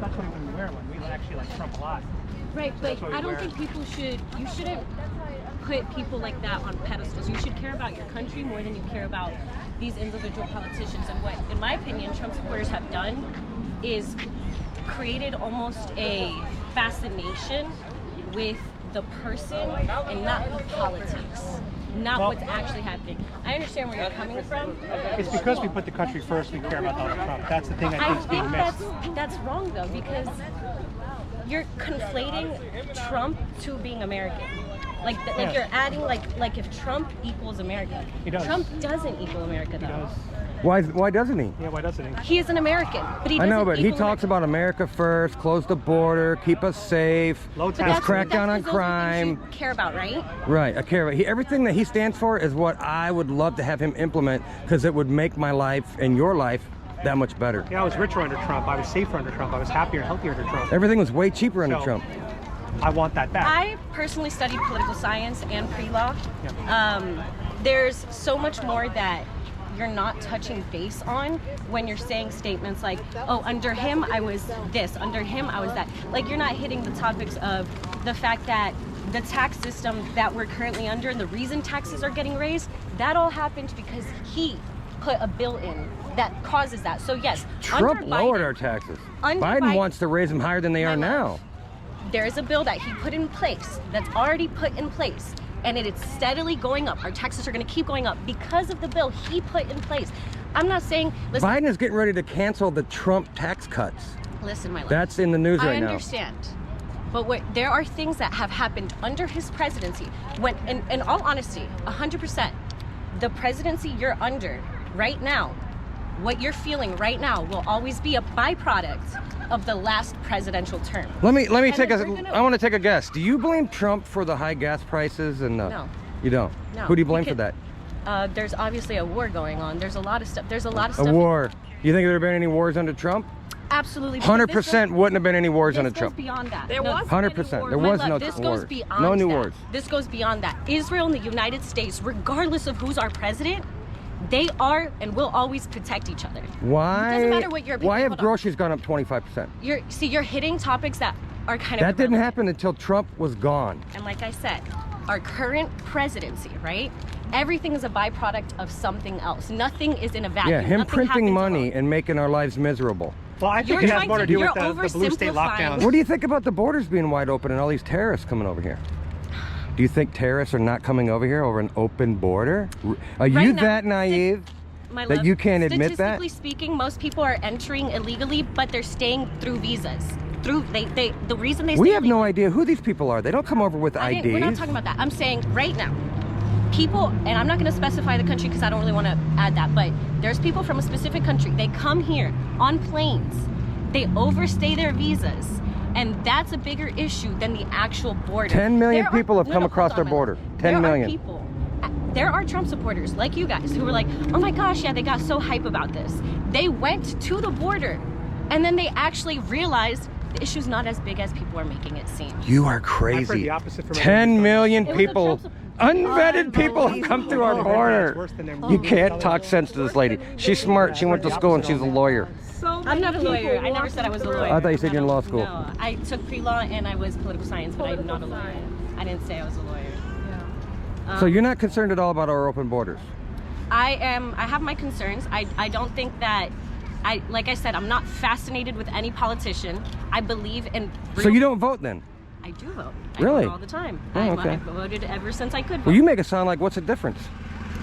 That's why when we wear one, we actually like Trump a lot. Right, but I don't think people should. You shouldn't put people like that on pedestals. You should care about your country more than you care about these individual politicians. And what, in my opinion, Trump supporters have done is created almost a fascination with the person and not the politics, not what's actually happening. I understand where you're coming from. It's because we put the country first, we care about Donald Trump. That's the thing I think is being missed. That's wrong though, because you're conflating Trump to being American. Like you're adding like if Trump equals America. He does. Trump doesn't equal America though. He does. Why doesn't he? Yeah, why doesn't he? He is an American, but he doesn't I know, but he equal talks about America first, close the border, keep us safe, Low let's taxes. crack down on That's those are crime. things you care about, right? Right, I care about everything that he stands for is what I would love to have him implement, because it would make my life and your life that much better. Yeah, I was richer under Trump. I was safer under Trump. I was happier and healthier under Trump. Everything was way cheaper under So, Trump. I want that back. I personally studied political science and pre-law. Yeah. There's so much more that you're not touching base on when you're saying statements like, oh, under him I was this, under him I was that. Like, you're not hitting the topics of the fact that the tax system that we're currently under and the reason taxes are getting raised, that all happened because he put a bill in that causes that. So yes, Trump under lowered Biden, our taxes. under Biden wants to raise them higher than they are now. There is a bill that he put in place that's already put in place, and it is steadily going up. Our taxes are going to keep going up because of the bill he put in place. I'm not saying, listen, Biden is getting ready to cancel the Trump tax cuts. listen, my love. That's in the news right I now. understand. But there are things that have happened under his presidency. When, in all honesty, 100%, the presidency you're under right now, what you're feeling right now will always be a byproduct of the last presidential term. Let me And take then a. we're gonna- I want to take a guess. Do you blame Trump for the high gas prices and the? No. You don't. No. Who do you blame for Because, that? There's obviously a war going on. There's a lot of stuff. There's a lot of A stuff. war. You think there have been any wars under Trump? Absolutely. 100% wouldn't have been any wars under This goes Trump. beyond that. There No, was 100%. There my was love, no this wars. goes beyond No new that. wars. This goes beyond that. Israel and the United States, regardless of who's our president, they are and will always protect each other. Why? It doesn't matter what your opinion. Why have hold on. groceries gone up 25%? You're hitting topics that are kind of That didn't irrelevant. happen until Trump was gone. And like I said, our current presidency, right? Everything is a byproduct of something else. Nothing is in a vacuum. Yeah, him Nothing printing happens money alone. and making our lives miserable. Well, I think You're it has trying more to to- do with you're the blue state oversimplifying. lockdowns. What do you think about the borders being wide open and all these terrorists coming over here? Do you think terrorists are not coming over here over an open border? Are you Right now, that naive? My that love, you can't admit that? Statistically speaking, most people are entering illegally, but they're staying through visas. Through the reason they We stay have no idea who these people are. They don't come over with IDs. We're not talking about that. I'm saying right now, people, and I'm not going to specify the country because I don't really want to add that, but there's people from a specific country. They come here on planes. They overstay their visas. And that's a bigger issue than the actual border. 10 million There are- people have no, come no, across hold on, our border. my love. 10 There million. Are people, there are Trump supporters like you guys who were like, oh my gosh, yeah, they got so hype about this. They went to the border and then they actually realized the issue's not as big as people are making it seem. You are I've heard crazy. the opposite from 10 million It was a people, Trump sup- unvetted people have come through our It's border. worse than their You movie. can't talk sense to this lady. She's smart. She went to school and she's a lawyer. I'm not a lawyer. I never said I was a lawyer. I thought you said you're in law school. No, I took pre-law and I was political science, but I'm not a lawyer. I didn't say I was a lawyer. So you're not concerned at all about our open borders? I have my concerns. I don't think that, like I said, I'm not fascinated with any politician. I believe in real, So you don't vote then? I do vote. Really? I vote all the time. Oh, okay. I've voted ever since I could vote. Well, you make it sound like what's the difference?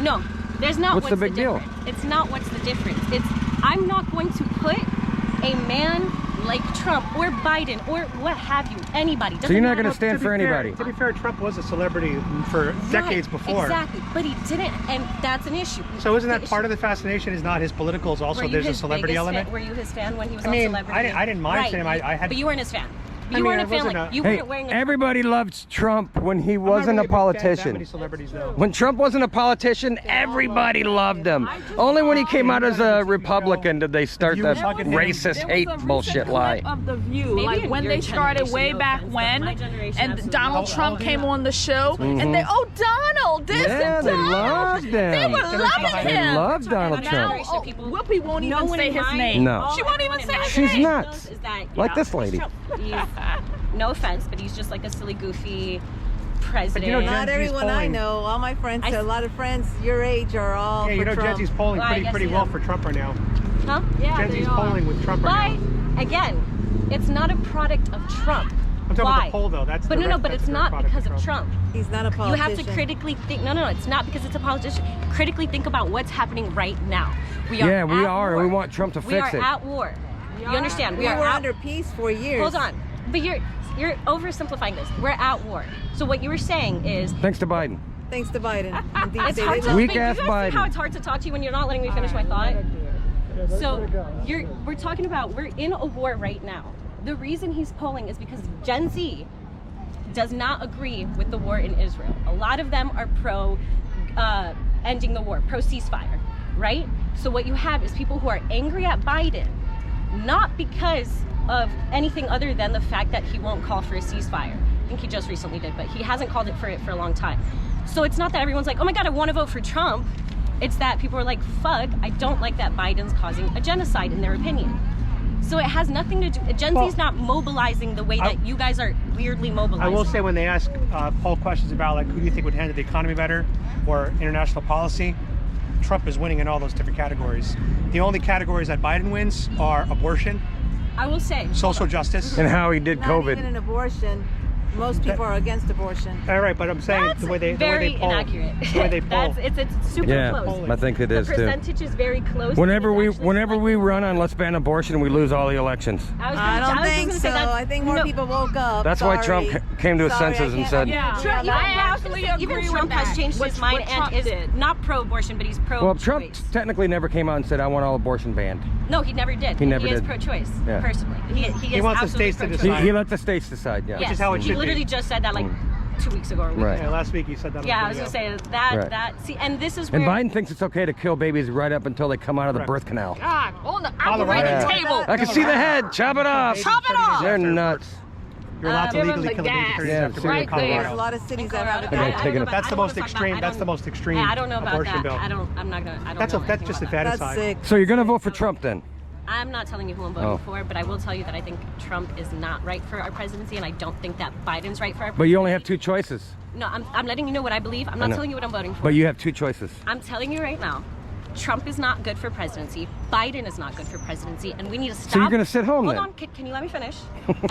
No, there's not. What's the big deal? difference. It's not what's the difference. It's I'm not going to put a man like Trump or Biden or what have you, anybody. So you're not going going to stand for anybody? To be fair, Trump was a celebrity for decades before. Exactly, but he didn't, and that's an issue. So isn't that part of the fascination? Is not his politicals? Also, there's a celebrity element. Were you his fan when he was I on mean, Celebrity? I didn't mind Right, him. I had. But you weren't his fan. You weren't a fan. wasn't Like a- you Hey, weren't wearing. everybody loved Trump when he I'm not wasn't really a big fan of that many politician. celebrities, though. When Trump wasn't a politician, everybody loved him. Only when he came out as a Republican did they start You the was hugging him. racist hate There was a bullshit recent lie. clip of The View, Maybe like in when your they started generation, way no back offense, but when, my generation, and absolutely. Donald How Trump old are came you? on the show, and they, oh, Donald, this Yeah, and they Donald. loved They him. were loving They him. loved Donald Now, Trump. generation Oh, people- Whoopi won't No even one say in his my- name. No. She won't even everyone in say my his She's name. not. knows is that, Like yeah, this lady. Trump, he's, no offense, but he's just like a silly, goofy president. you know, Gen Not Z's everyone I polling. know. All my friends, I- a lot of friends your age are all Yeah, you for know, Gen Trump. Z's polling Well, I guess pretty you well know. for Trump right now. Huh? Yeah, Gen they Z's are. polling with Trump right But now. again, it's not a product of Trump. I'm talking Why? about the poll, though. That's But the no, rec- but that's it's the not product because of Trump. He's not a You politician. have to critically think. No, it's not because it's a politician. Critically think about what's happening right now. We are. Yeah, we at are. War. We want Trump to We fix are it. at war. You understand? We were at under peace for years. Hold on, but you're oversimplifying this. We're at war. So what you were saying is. Thanks to Biden. Thanks to Biden. And deep It's state. hard to Weak but you ass guys see Biden. how it's hard to talk to you when you're not letting me finish my thought. So we're talking about we're in a war right now. The reason he's polling is because Gen Z does not agree with the war in Israel. A lot of them are pro ending the war, pro ceasefire, right? So what you have is people who are angry at Biden, not because of anything other than the fact that he won't call for a ceasefire. I think he just recently did, but he hasn't called it for a long time. So it's not that everyone's like, oh my God, I want to vote for Trump. It's that people are like, fuck, I don't like that Biden's causing a genocide in their opinion. So it has nothing to do, Gen Z's not mobilizing the way that you guys are weirdly mobilizing. I will say when they ask poll questions about like who do you think would handle the economy better or international policy, Trump is winning in all those different categories. The only categories that Biden wins are abortion, I will say, social justice. And how he did Not COVID. even an abortion. Most people are against abortion. All right, but I'm saying that's the way they very poll, inaccurate. the way they poll. It's super Yeah, close. I think it The is too. percentage is very close. Whenever and we it's actually whenever we slightly- run on let's ban abortion, we lose all the elections. I don't think so. I think more people woke up. That's why Sorry. Trump came to his Sorry, senses I and can't- said, Yeah, Trump, I actually agree even with Trump that. has changed his What mind Trump and is did. not pro-abortion, but he's pro-choice. well, Trump technically never came out and said I want all abortion banned. No, he never did. He never is did. pro-choice, Yeah. personally. He is wants the absolutely states to pro-choice. decide. He let the states decide. Yeah. Yes, is how it he should literally be. just said that like 2 weeks ago or a week Right. ago. Yeah, last week he said that. Yeah, on I was the gonna video. say that Right. that see, and this is where And Biden thinks it's okay to kill babies right up until they come out of the Correct. birth canal. God, on the Colorado. operating Yeah. table. I can see the head. Chop it off. Chop it off. They're nuts. You're allowed to Give him legally the kill a baby gas. 30 Yeah, after birth in right there. There's a Colorado. lot of cities that have it. They're I taking don't know it- about- That's I the don't most know about extreme. that. That's the most extreme. I don't know about abortion that. bill. I'm not gonna. I don't That's know that's anything just a about that. bad That's aside. sick. So you're gonna vote for Trump then? I'm not telling you who I'm voting Oh. for, but I will tell you that I think Trump is not right for our presidency, and I don't think that Biden's right for our presidency. But you only have two choices. No, I'm letting you know what I believe. I'm I not know. telling you what I'm voting for. But you have two choices. I'm telling you right now, Trump is not good for presidency. Biden is not good for presidency, and we need to stop. So you're gonna sit home Hold then? on, can you let me finish?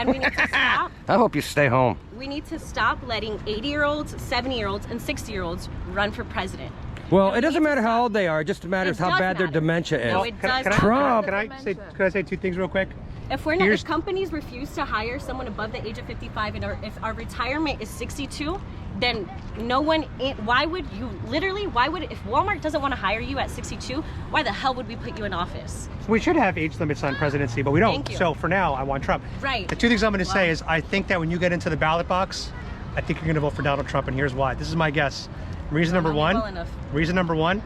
And we need to stop. I hope you stay home. We need to stop letting 80-year-olds, 70-year-olds, and 60-year-olds run for president. Well, And it we doesn't need to matter how stop. old they are. It just matters It how does bad their matter. dementia is. No, it does Can not. Trump- Can I say two things real quick? If we're not, Here's- if companies refuse to hire someone above the age of 55, and if our retirement is 62, then no one. Why would you literally? Why would if Walmart doesn't want to hire you at 62? Why the hell would we put you in office? We should have age limits on presidency, but we don't. Thank you. So for now, I want Trump. Right. The two things I'm going to say is I think that when you get into the ballot box, I think you're going to vote for Donald Trump, and here's why. This is my guess. Reason number Well one. enough. Reason number one,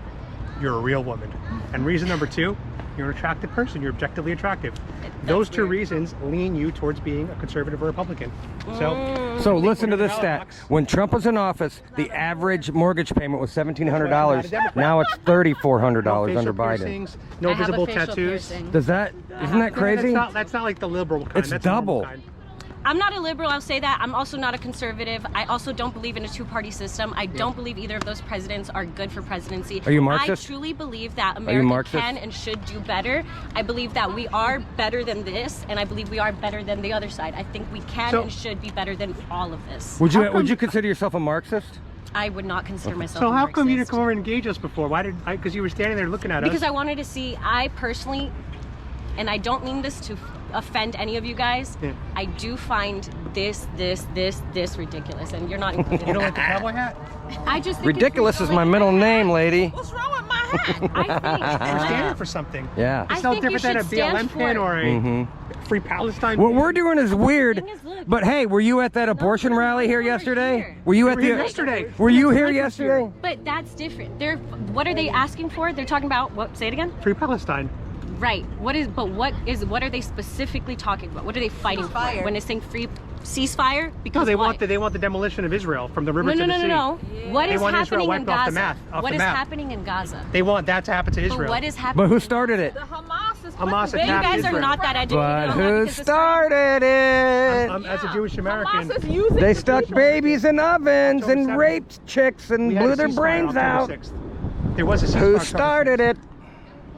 you're a real woman, and reason number two, you're an attractive person. You're objectively attractive. Those two weird. reasons lean you towards being a conservative or Republican. So. So listen to we're in this the stat. ballot box. When Trump was in office, the average mortgage payment was $1,700. Now it's $3,400 No under facial Biden. piercings, no I have a visible facial tattoos. piercing. Does that? Isn't that crazy? That's not like the liberal kind. It's that's the normal double. kind. I'm not a liberal, I'll say that. I'm also not a conservative. I also don't believe in a two-party system. I don't believe either of those presidents are good for presidency. Are you Marxist? I truly believe that you America Marxist? can and should do better. I believe that we are better than this, and I believe we are better than the other side. I think we can So- and should be better than all of this. Would you consider yourself a Marxist? I would not consider myself So a how come you didn't Marxist. come over and engage us before? Why did I? Because you were standing there looking at Because us. I wanted to see, I personally, and I don't mean this to offend any of you guys, Yeah. I do find this ridiculous, and you're not included. You don't like the cowboy hat? I just think it's Ridiculous is my middle name, lady. What's wrong with my They're standing for something. Yeah. It's I no think you different than a should stand BLM pin for or a Free Palestine What pin. we're doing is weird. thing is, look- But hey, were you at that abortion no, rally here over yesterday? here. Were you at We the were here yesterday. Were you here Right yesterday? But that's different. What are they asking for? They're talking about what? Say it again. Free Palestine. Right. What are they specifically talking about? What are they fighting for? Ceasefire. When they saying free ceasefire? Because No, they what? want the demolition of Israel from the river No, to no, the no, sea. no, no. What They is want Israel happening in wiped off the Gaza? map- off What the is map. happening in Gaza? They want that to happen to Israel. But what is happening? But who started it? The Hamas is Hamas putting attacked You guys Israel. are not that educated. But on that who because it's not- started it? As a Jewish American, Hamas is using They the stuck people. babies in ovens October and 7th. raped chicks and we had blew a their ceasefire brains on out. October 6th. There was a ceasefire. Who October started 6th. it?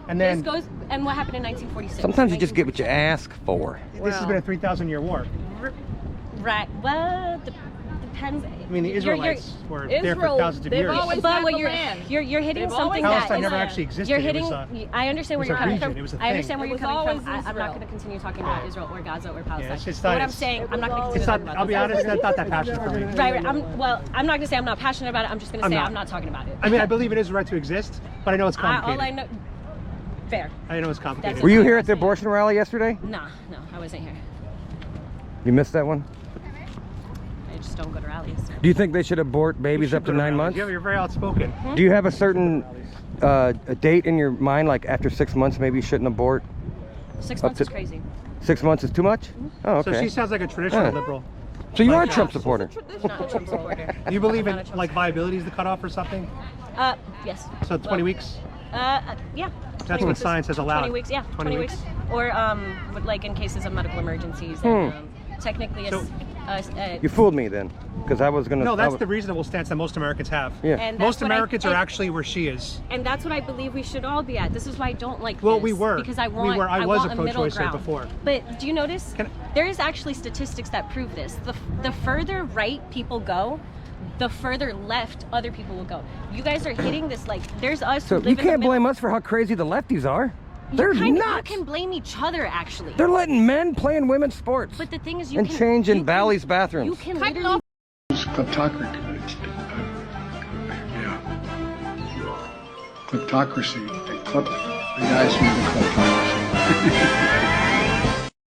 And This then goes and what happened in 1946? Sometimes you just get what you ask for. this has been a 3,000-year war. Right. Well, depends. I mean, the Israelites were there for Israel, thousands of they've years. always But had what the you're land. you're hitting They've something always that Palestine is- never actually existed. You're It hitting. was a- I understand where it you're was a coming region. from. It was a I thing. understand where It you're was coming always from. I'm not Israel. going to continue talking about Israel or Gaza or Palestine. it's just But not- what I'm it's- saying, I'm not going to continue It's talking not. about I'll be this. honest. That's not that passionate for me. Right. I'm not going to say I'm not passionate about it. I'm just going to I'm say not. I'm not talking about it. I mean, I believe it is right to exist, but I know it's all complicated. I know. Fair. I know it's complicated. Were you here at the abortion rally yesterday? Nah, no, I wasn't here. You missed that one? I just don't go to rallies. Do you think they should abort You babies should up to go 9 rallies. months? You're very outspoken. Do you have a certain a date in your mind, like after 6 months maybe you shouldn't abort? 6 Up months to- is crazy. 6 months is too much? Oh, So okay. she sounds like a traditional Yeah. liberal. So you are a like- Trump supporter. Not a Trump supporter. Do you believe in Not a Trump like viability is the cutoff or something? Yes. So 20 weeks? Yeah. That's 20 what weeks is- science has allowed. 20 weeks, yeah. 20 weeks. Or like in cases of medical emergencies. Hmm. And, technically, So- You fooled me then, because I was gonna. No, I that's was- the reasonable stance that most Americans have. Yeah. and that's Most what Americans are and- actually where she is. And that's what I believe we should all be at. This is why I don't like Well, this. we were. Because I We want, were. I was want a middle pro-choicer ground. before. But do you notice? Can- There is actually statistics that prove this. The further right people go, the further left other people will go. You guys are hitting this like there's us So who live you in the can't middle. blame us for how crazy the lefties are. They're You nuts. can blame each other actually. They're letting men play in women's sports. But the thing is, you And can change in you can- Bally's bathrooms. You can literally Kleptocracy. Yeah. Kleptocracy. The guys from the kleptocracy.